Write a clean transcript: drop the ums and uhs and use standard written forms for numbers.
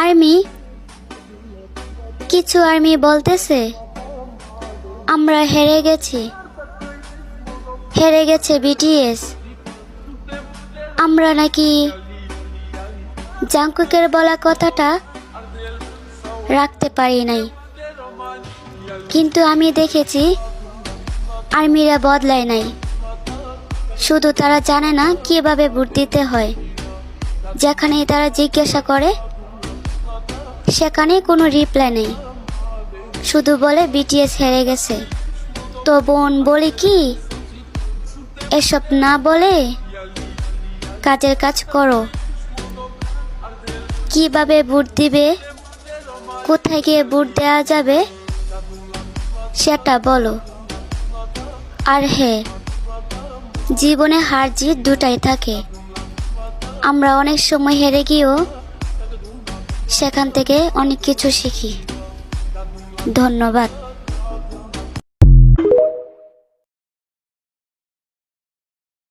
Army কিছু army বলতেছে আমরা হেরে গেছে বিটিএস। আমরা নাকি জাংকুকের বলা কথাটা রাখতে পারি নাই, কিন্তু আমি দেখেছি আর্মিরা বদলায় নাই। শুধু তারা জানে না কিভাবে ভোট দিতে হয়। যেখানেই তারা জিজ্ঞাসা করে সেখানে কোনো রিপ্লাই নেই, শুধু বলে বিটিএস হেরে গেছে। তো বোন বলি কি, এসব না বলে কাজের কাজ করো। কিভাবে ভোট দিবে, কোথায় গিয়ে ভোট দেওয়া যাবে সেটা বলো। আর হ্যাঁ, জীবনে হার জিত দুটাই থাকে। আমরা অনেক সময় হেরে গিয়েও সেখান থেকে অনেক কিছু শিখি। ধন্যবাদ।